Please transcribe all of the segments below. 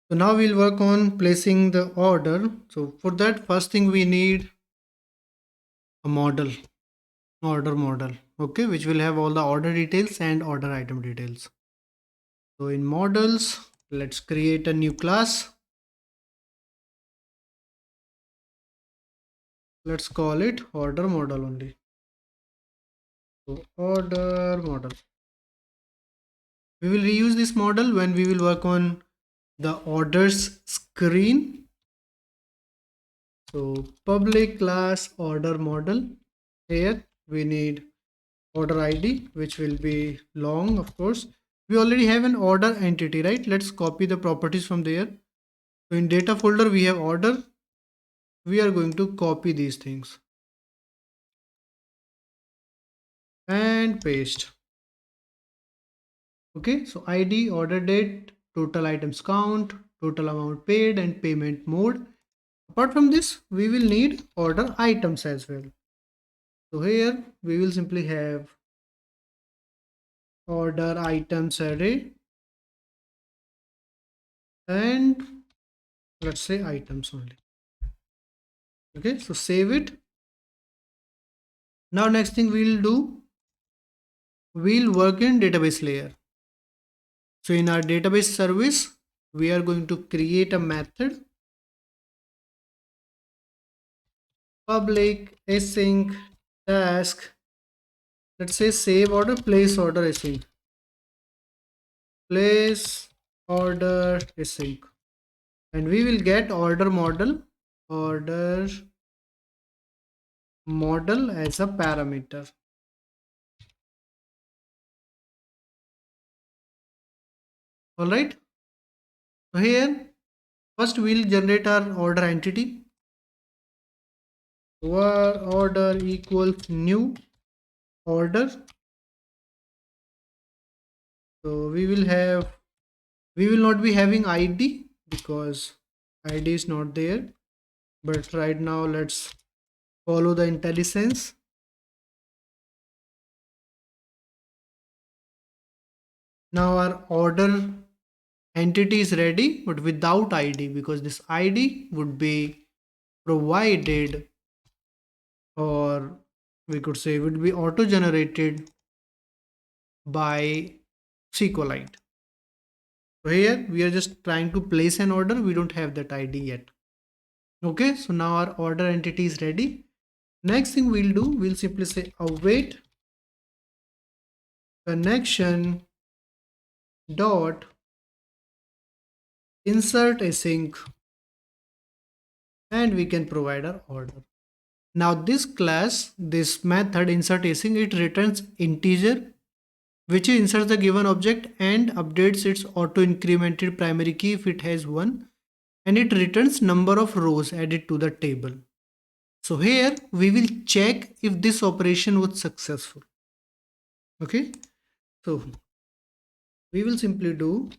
So now we'll work on placing the order. So for that, first thing we need a model, order model, okay, which will have all the order details and order item details. So in models, let's create a new class. Let's call it order model only. So order model. We will reuse this model when we will work on the orders screen. So public class order model. Here we need order ID, which will be long, of course. We already have an order entity, right? Let's copy the properties from there. So in data folder, we have order. We are going to copy these things and paste. Okay, so ID, order date, total items count, total amount paid, and payment mode. Apart from this, we will need order items as well. So here we will simply have order items array and let's say items only. Okay, so save it. Now next thing we'll do, we'll work in database layer. So in our database service, we are going to create a method public async task. Let's say save order, place order async, place order async, and we will get order model as a parameter. All right. So here first we'll generate our order entity. Order equals new order. So we will not be having ID because ID is not there. But right now let's follow the IntelliSense. Now our order entity is ready, but without ID because this ID would be provided, or we could say would be auto generated by SQLite. So here we are just trying to place an order. We don't have that ID yet. Okay, so now our order entity is ready. Next thing we'll do, we'll simply say await connection dot insert async, and we can provide our order. Now this class, this method insert async, it returns integer which inserts the given object and updates its auto incremented primary key if it has one, and it returns number of rows added to the table. So here we will check if this operation was successful. Okay, so we will simply do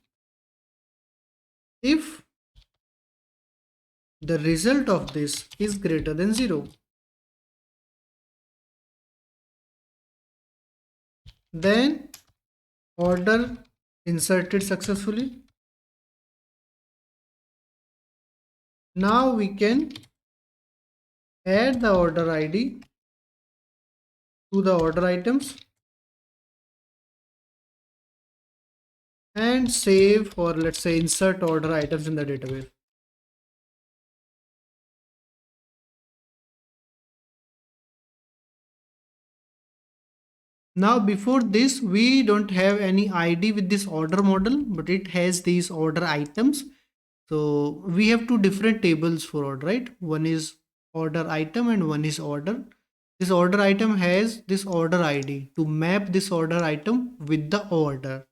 if the result of this is greater than 0, then order inserted successfully. Now we can add the order ID to the order items and save, or let's say insert order items in the database. Now before this, we don't have any ID with this order model, but it has these order items. So we have two different tables for order, right? One is order item and one is order. This order item has this order ID to map this order item with the order.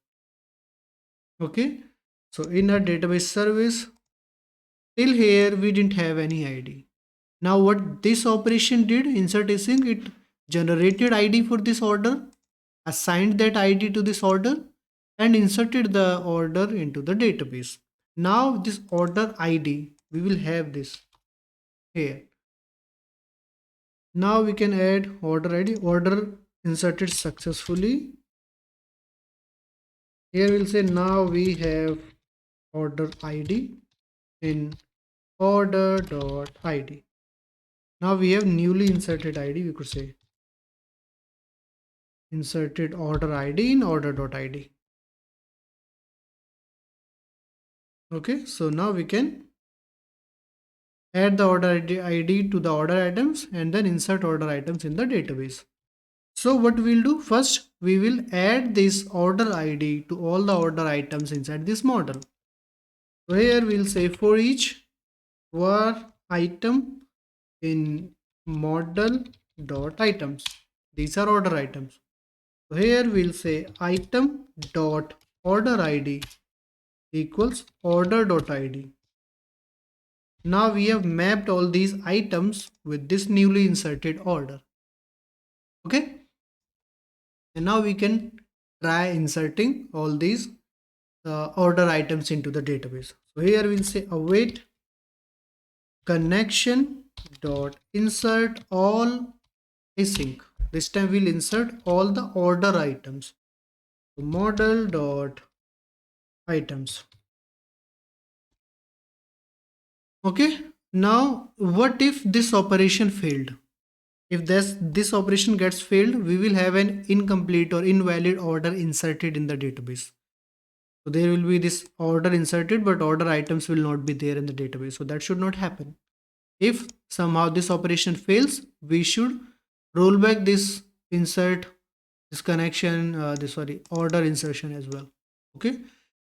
Okay. So in our database service, till here we didn't have any ID. Now what this operation did, insert async, it generated ID for this order, assigned that ID to this order, and inserted the order into the database. Now this order ID, we will have this here. Now we can add order ID, order inserted successfully. Here we'll say now we have order ID. in order.id. Now we have newly inserted id. We could say inserted order id in order.id. Okay, so now we can add the order ID to the order items and then insert order items in the database. So what we'll do first, we will add this order ID to all the order items inside this model. So here we'll say for each var item in model.items. These are order items. So here we'll say item dot order ID equals order.id. Now we have mapped all these items with this newly inserted order. Okay. And now we can try inserting all these order items into the database. So here we'll say await connection dot insert all async. This time we'll insert all the order items. So model dot items. Okay. Now what if this operation failed? If this operation gets failed, we will have an incomplete or invalid order inserted in the database. So there will be this order inserted, but order items will not be there in the database. So that should not happen. If somehow this operation fails, we should roll back this insert, this connection, this order insertion as well. Okay.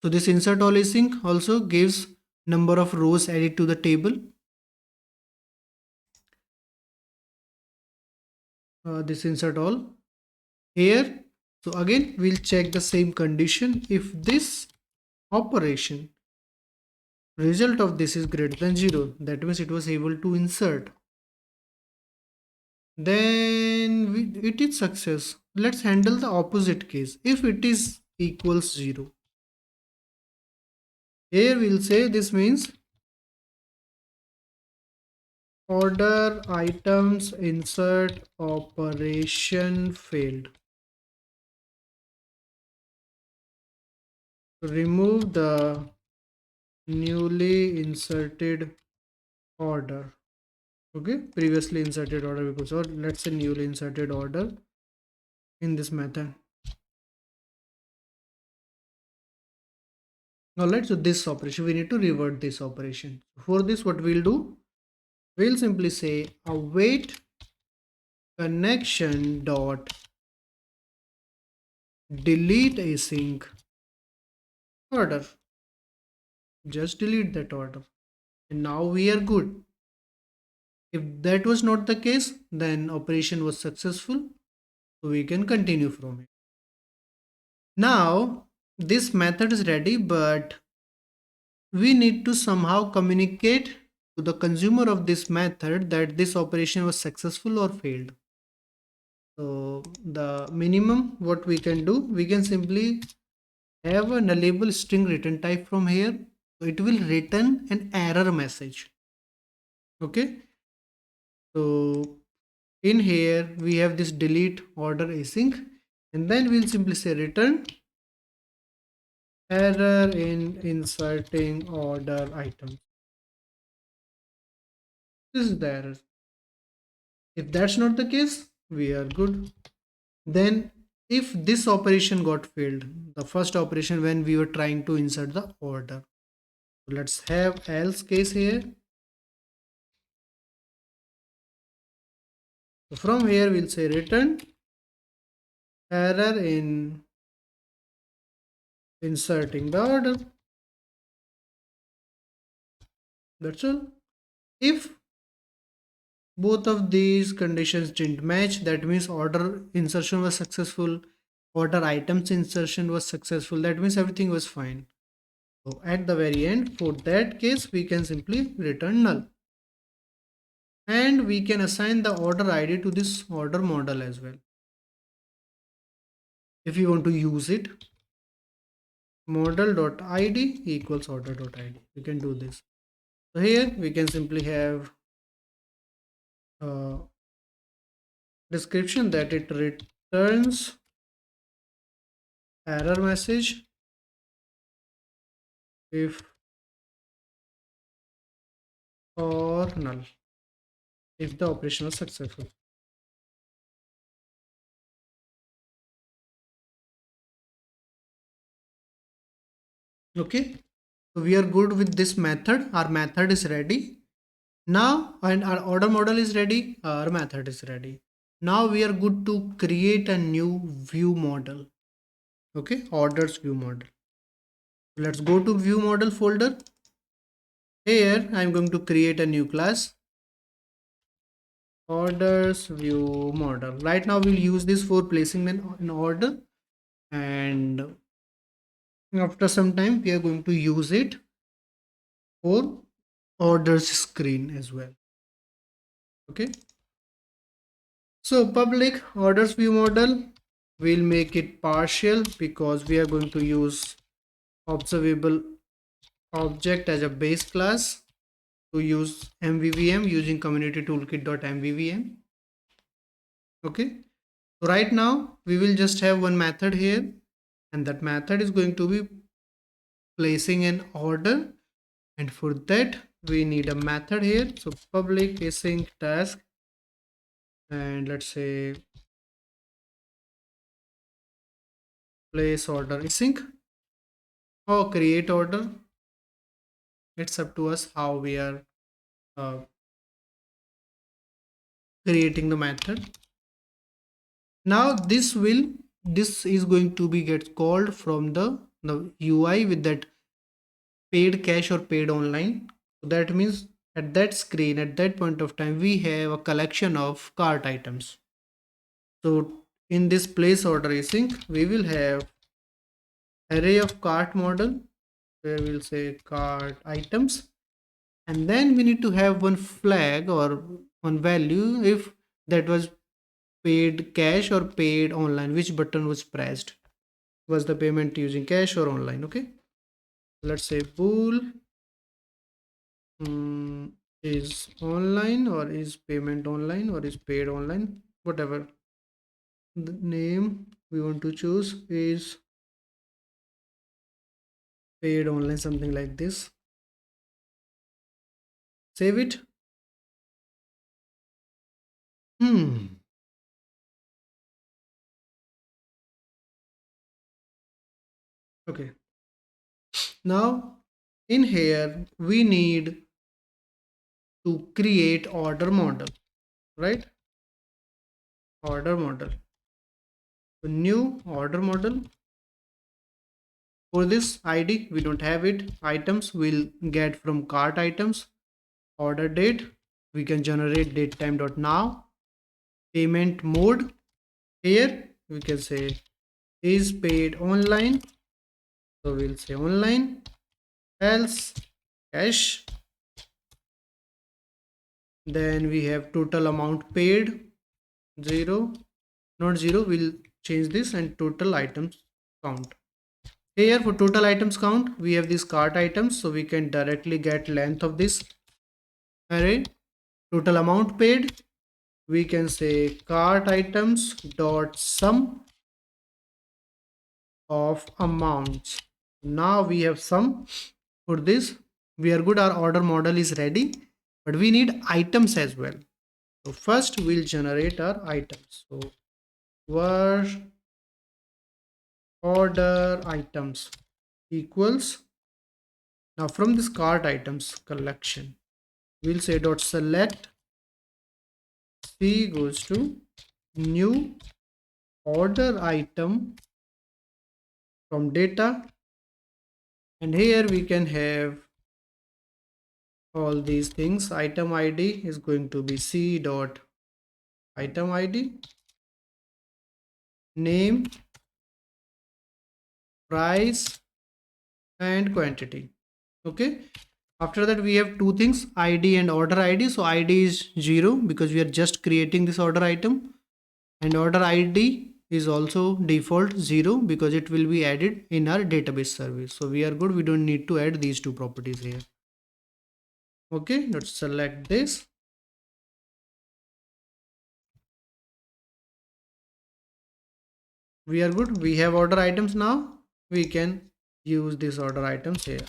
So this insert all async also gives number of rows added to the table. This insert all here. So again, we'll check the same condition. If this operation result of this is greater than 0, that means it was able to insert, then it is success. Let's handle the opposite case. If it is equals 0, here we'll say this means order items insert operation failed. Remove the newly inserted order. Okay, previously inserted order, because, or let's say newly inserted order in this method. Now let's do this operation. We need to revert this operation. For this, what we'll do, we'll simply say await connection dot delete async order. Just delete that order, and now we are good. If that was not the case, then operation was successful, so we can continue from it. Now this method is ready, but we need to somehow communicate to the consumer of this method that this operation was successful or failed. So the minimum what we can do, we can simply have a nullable string return type from here. So it will return an error message. Okay. So in here we have this delete order async, and then we'll simply say return error in inserting order items. This is the error. If that's not the case, we are good. Then if this operation got failed, the first operation when we were trying to insert the order, let's have else case here. So from here we'll say return error in inserting the order. That's all. If both of these conditions didn't match, that means order insertion was successful, order items insertion was successful, that means everything was fine. So at the very end, for that case, we can simply return null. And we can assign the order ID to this order model as well. If you want to use it, model.id equals order.id. We can do this. So here we can simply have a description that it returns error message if or null if the operation was successful. Okay, so we are good with this method. Our method is ready now, and our order model is ready. Our method is ready. Now we are good to create a new view model. Okay, orders view model. Let's go to view model folder. Here I'm going to create a new class, orders view model. Right now we'll use this for placing them in order, and after some time we are going to use it for orders screen as well. Okay, so public orders view model, we'll make it partial because we are going to use observable object as a base class to use mvvm using community toolkit.mvvm. Okay, so right now we will just have one method here, and that method is going to be placing an order, and for that we need a method here. So public async task, and let's say place order async or create order. It's up to us how we are uh, creating the method. Now this is going to be get called from the UI with that paid cash or paid online. So that means at that screen, at that point of time, we have a collection of cart items. So in this place order async, we will have array of cart model where we'll say cart items, and then we need to have one flag or one value if that was paid cash or paid online, which button was pressed, was the payment using cash or online. Okay, let's say bool is online or is payment online or is paid online, whatever the name we want to choose is paid online, something like this. Save it. hmm okay, now in here we need to create order model, right? Order model, so new order model. For this id we don't have it. Items will get from cart items. Order date, we can generate date time dot now. Payment mode, here we can say is paid online, so we'll say online, else cash. Then we have total amount paid, 0, not 0, we'll change this, and total items count. Here for total items count we have these cart items, so we can directly get length of this array. Total amount paid, we can say cart items dot sum of amounts. Now we have sum. For this we are good, our order model is ready, but we need items as well. So first we'll generate our items. So var order items equals, now from this cart items collection we'll say dot select c goes to new order item from data, and here we can have all these things. Item id is going to be c dot item id, name, price, and quantity. Okay, after that we have two things, id and order id. So id is 0 because we are just creating this order item, and order id is also default 0 because it will be added in our database service. So we are good, we don't need to add these two properties here. Okay, let's select this. We are good, we have order items. Now we can use this order items here.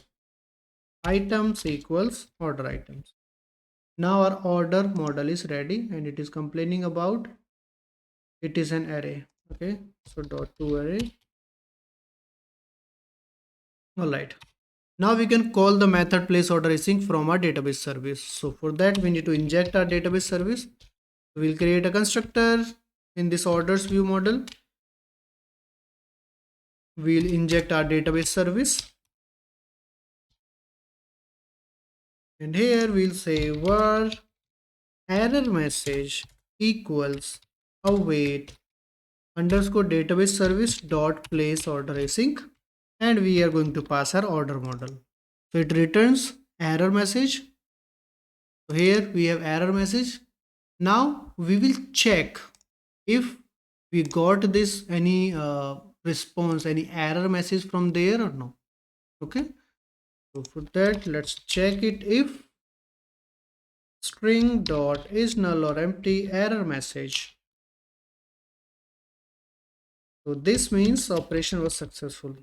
Items equals order items. Now our order model is ready and it is complaining about it is an array. Okay, so dot to array. All right. Now we can call the method place order async from our database service. So for that we need to inject our database service. We'll create a constructor in this orders view model. We'll inject our database service. And here we'll say var error message equals await underscore database service dot place order async, and we are going to pass our order model. So it returns error message. So here we have error message. Now we will check if we got this any response, any error message from there or no. Okay, so for that let's check it. If string dot is null or empty error message, so this means operation was successful.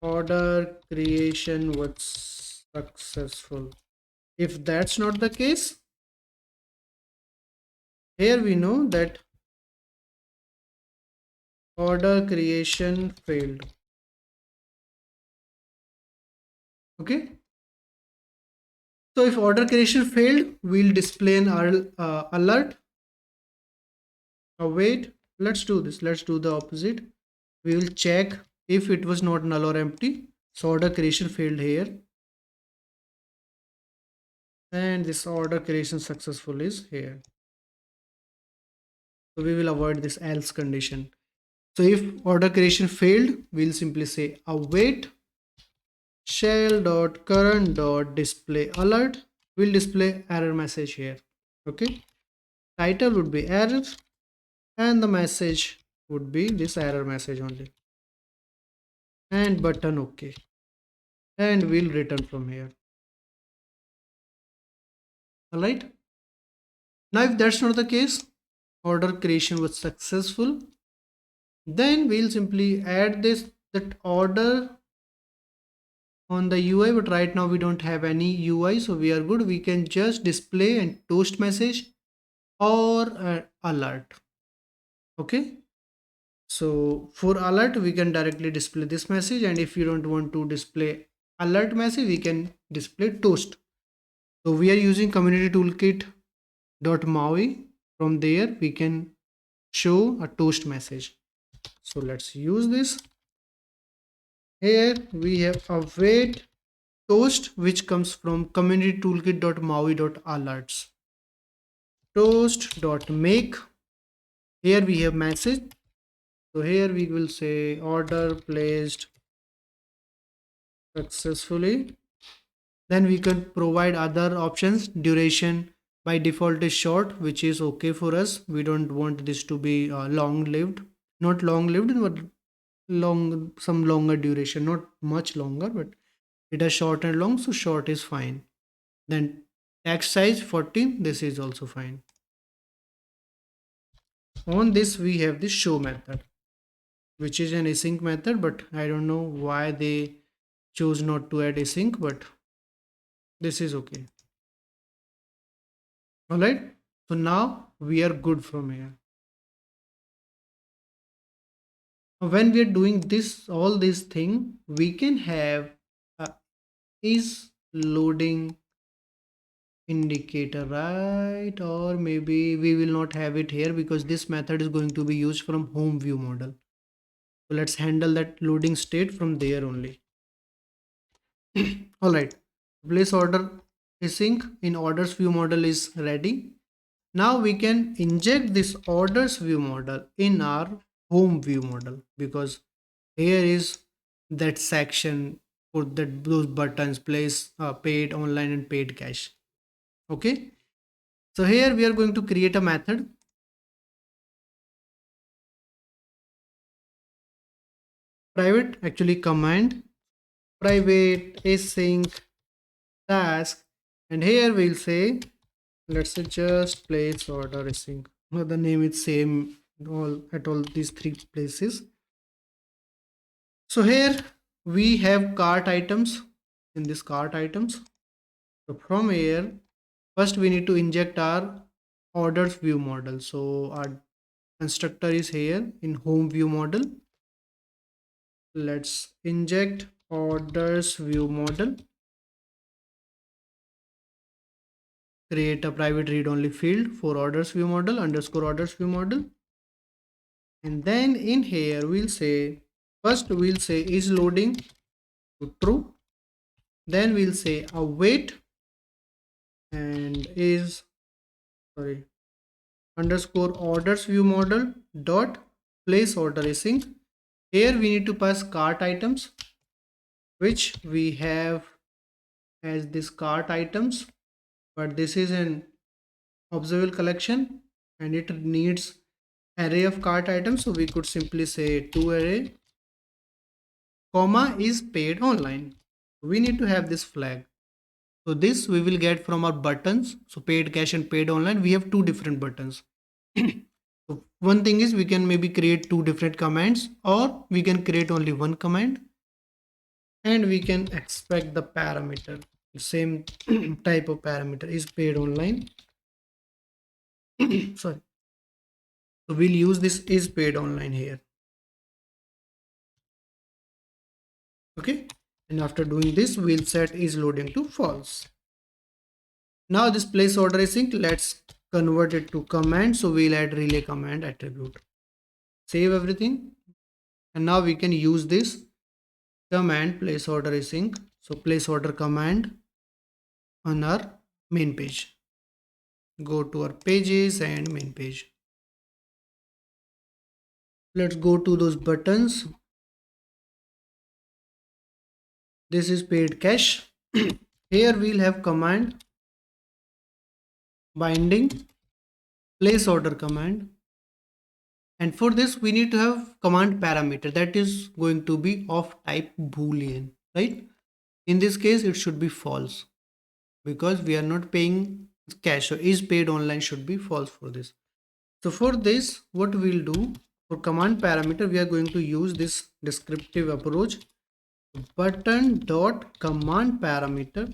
Order creation was successful. If that's not the case, here we know that order creation failed. Okay, so if order creation failed, we'll display an alert. Wait, let's do this. Let's do the opposite. We will check if it was not null or empty. So order creation failed here, and this order creation successful is here. So we will avoid this else condition. So if order creation failed, we'll simply say await shell.current.display alert will display error message here. Okay, title would be error and the message would be this error message only, and button OK, and we'll return from here. All right, now if that's not the case, order creation was successful, then we'll simply add this that order on the UI, but right now we don't have any UI, so we are good. We can just display and toast message or alert. Okay, so for alert we can directly display this message, and if you don't want to display alert message, we can display toast. So we are using community toolkit.maui. From there we can show a toast message. So let's use this. Here we have await toast, which comes from community toolkit.maui.alerts. Toast.make. Here we have message. So here we will say order placed successfully. Then we can provide other options. Duration by default is short, which is okay for us. We don't want this to be long lived, not long lived, but some longer duration, not much longer, but it has short and long, so short is fine. Then text size 14, this is also fine. On this we have the show method, which is an async method, but I don't know why they chose not to add async, but this is okay. All right, so now we are good from here. When we are doing this all this thing, we can have is loading indicator, right? Or maybe we will not have it here because this method is going to be used from home view model. So let's handle that loading state from there only. All right, place order async in orders view model is ready. Now we can inject this orders view model in our home view model, because here is that section for that those buttons place paid online and paid cash. Okay, so here we are going to create a method. Private, actually command private async task, and here we'll say, let's say just place order async. Now the name is same all at all these three places. So here we have cart items. In this cart items, So from here, first we need to inject our orders view model. So our constructor is here in home view model. Let's inject orders view model, create a private read-only field for orders view model underscore orders view model. And then in here, we'll say, first we'll say is loading to true. Then we'll say await and is, sorry, underscore orders view model dot place order async. Here we need to pass cart items, which we have as this cart items, but this is an observable collection and it needs array of cart items. So we could simply say to array comma is paid online. We need to have this flag. So this we will get from our buttons. So paid cash and paid online. We have two different buttons. So one thing is we can maybe create two different commands, or we can create only one command, and we can expect the parameter. Same type of parameter is paid online. Sorry. So we'll use this is paid online here. Okay. And after doing this, we'll set is loading to false. Now this place order async, let's convert it to command. So we'll add relay command attribute. Save everything. And now we can use this command place order async. So place order command on our main page. Go to our pages and main page. Let's go to those buttons. This is paid cash. Here we'll have command binding place order command, and for this we need to have command parameter that is going to be of type boolean, right? In this case it should be false because we are not paying cash, so is paid online should be false for this. So for this, what we'll do, for command parameter we are going to use this descriptive approach, button dot command parameter,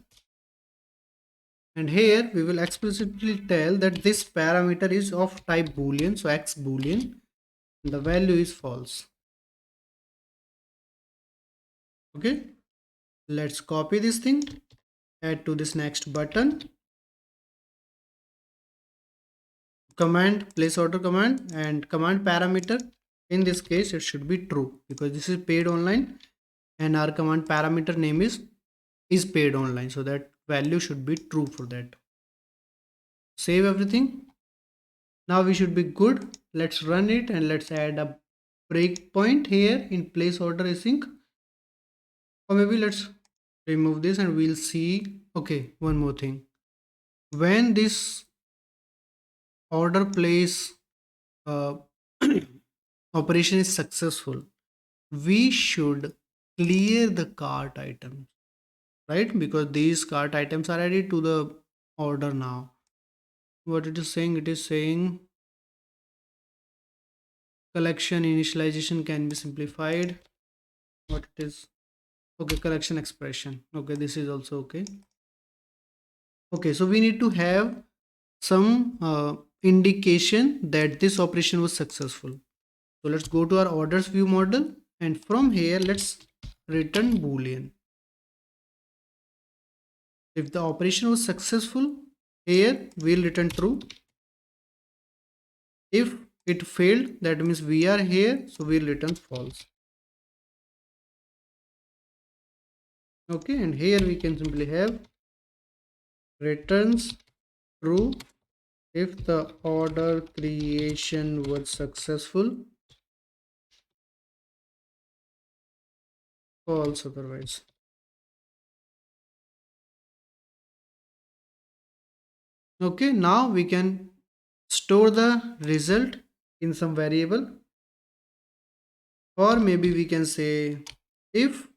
and here we will explicitly tell that this parameter is of type boolean, so x boolean, the value is false. Okay, let's copy this thing, add to this next button, command place order command, and command parameter, in this case it should be true because this is paid online and our command parameter name is paid online, so that value should be true for that. Save everything. Now we should be good. Let's run it and let's add a breakpoint here in place order async, or maybe let's remove this and we'll see. Okay, one more thing, when this order place uh, operation is successful, we should clear the cart items, right? Because these cart items are added to the order now. What it is saying, it is saying collection initialization can be simplified. What it is, okay, collection expression, okay, this is also okay. Okay, so we need to have some indication that this operation was successful. So let's go to our orders view model, and from here let's return boolean. If the operation was successful, here we'll return true. If it failed, that means we are here, so we'll return false. Okay, and here we can simply have returns true if the order creation was successful, false otherwise. Okay, now we can store the result in some variable, or maybe we can say if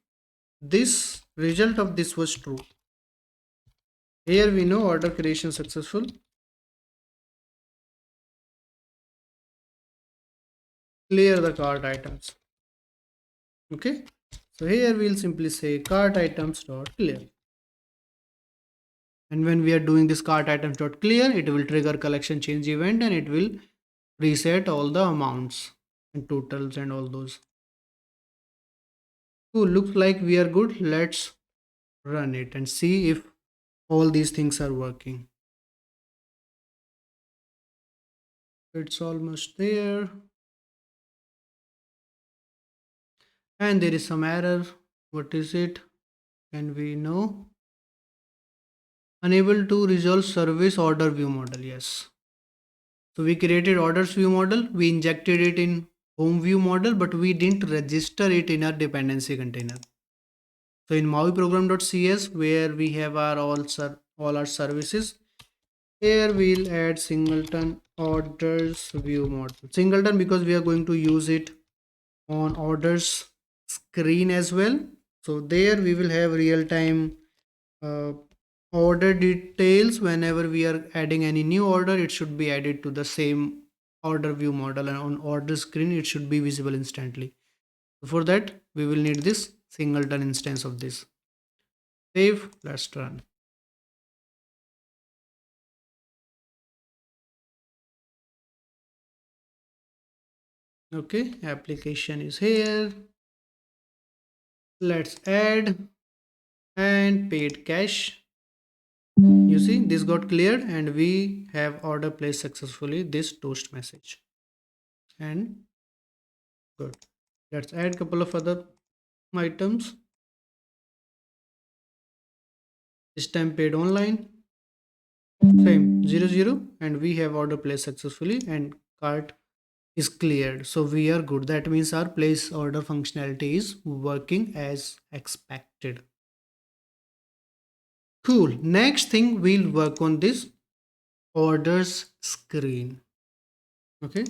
this result of this was true. Here we know order creation successful. Clear the cart items. Okay, so here we'll simply say cart items dot clear. And when we are doing this cart items dot clear, it will trigger collection change event and it will reset all the amounts and totals and all those. Cool, looks like we are good. Let's run it and see if all these things are working. It's almost there. And there is some error. What is it? Can we know? Unable to resolve service order view model. Yes. So we created orders view model. We injected it in home view model, but we didn't register it in our dependency container. So in MAUI program.cs, where we have our all our services, here we'll add singleton orders view model. Singleton because we are going to use it on orders screen as well. So there we will have real-time uh, order details. Whenever we are adding any new order, it should be added to the same order view model, and on order screen it should be visible instantly. For that we will need this singleton instance of this. Save, let's run. Okay, application is here. Let's add and paid cash. You see this got cleared and we have order placed successfully, this toast message. And good. Let's add couple of other items. This time paid online. Same 00 and we have order placed successfully and cart is cleared. So we are good. That means our place order functionality is working as expected. Cool. Next thing we'll work on this orders screen. Okay.